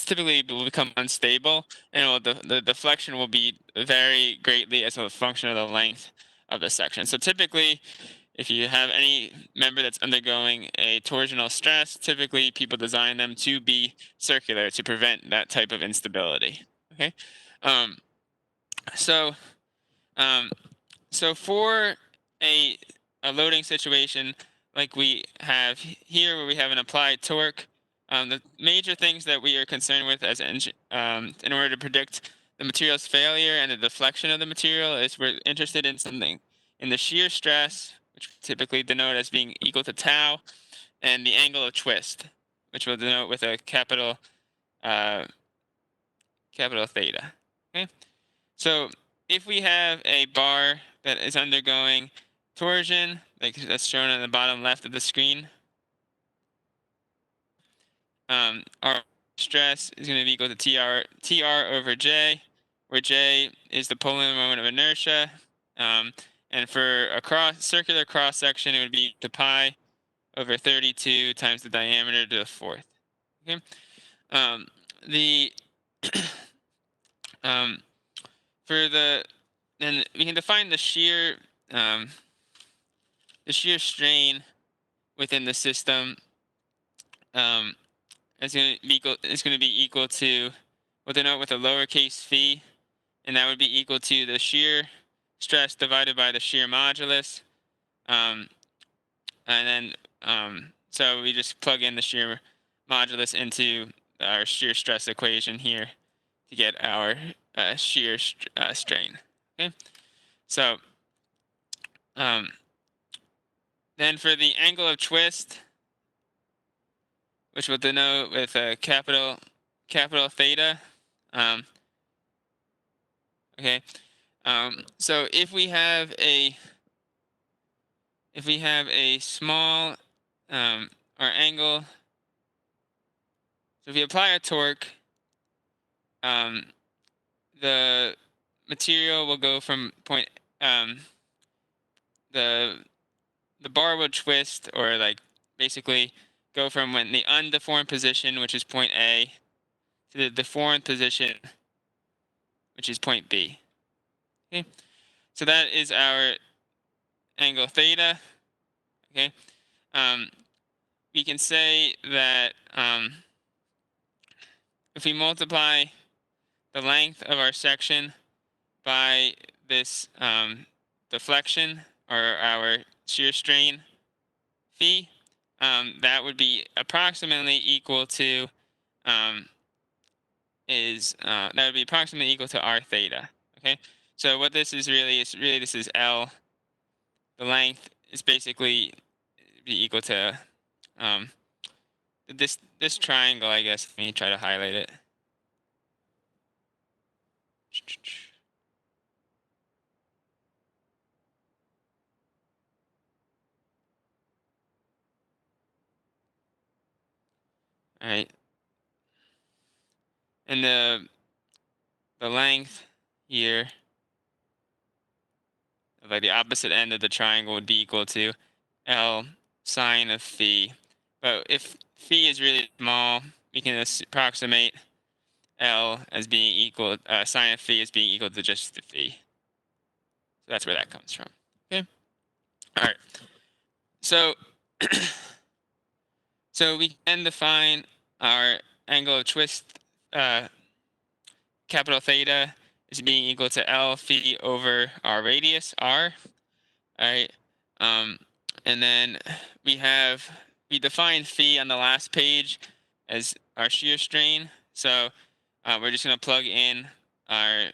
typically will become unstable, and the deflection will be vary greatly as a function of the length of the section. So typically, if you have any member that's undergoing a torsional stress, typically people design them to be circular to prevent that type of instability. Okay, um, so um, so for a a loading situation like we have here, where we have an applied torque, the major things that we are concerned with in order to predict the material's failure and the deflection of the material is we're interested in something in the shear stress, which we typically denote as being equal to tau, and the angle of twist, which we'll denote with a uh, capital theta. Okay, so if we have a bar that is undergoing torsion, like that's shown on the bottom left of the screen, our stress is going to be equal to TR over J, where J is the polar moment of inertia. And for a circular cross section, it would be to pi over 32 times the diameter to the fourth. Okay. The for the then we can define the shear strain within the system is going to be equal to, we'll denote with a lowercase phi, and that would be equal to the shear stress divided by the shear modulus. And then so we just plug in the shear modulus into our shear stress equation here to get our shear strain. Okay, so then for the angle of twist, which we'll denote with a capital theta. Okay, so if we have a small our angle, so if we apply a torque, the material will go from point the bar will twist, or like basically go from when the undeformed position, which is point A, to the deformed position, which is point B. Okay, so that is our angle theta. Okay, we can say that if we multiply the length of our section by this deflection, or our shear strain phi, that would be approximately equal to that would be approximately equal to r theta. Okay, so what this is really this is L. The length is basically be equal to this triangle, I guess. Let me try to highlight it. All right, and the length here of like the opposite end of the triangle would be equal to L sine of phi. But if phi is really small, we can approximate L as being equal, sine of phi as being equal to just the phi. So that's where that comes from. Okay. All right. So so we can define our angle of twist, capital theta, is being equal to L phi over our radius r. All right. And then we define phi on the last page as our shear strain. So we're just going to plug in our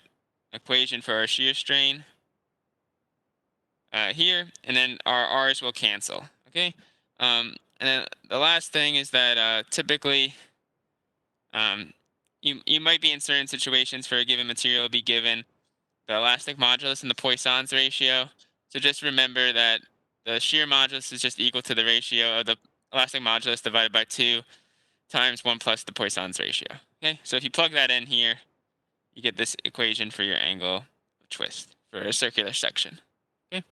equation for our shear strain here, and then our r's will cancel. Okay. And then the last thing is that typically you might be in certain situations for a given material be given the elastic modulus and the Poisson's ratio. So just remember that the shear modulus is just equal to the ratio of the elastic modulus divided by 2 times 1 plus the Poisson's ratio. Okay, so if you plug that in here, you get this equation for your angle of twist for a circular section.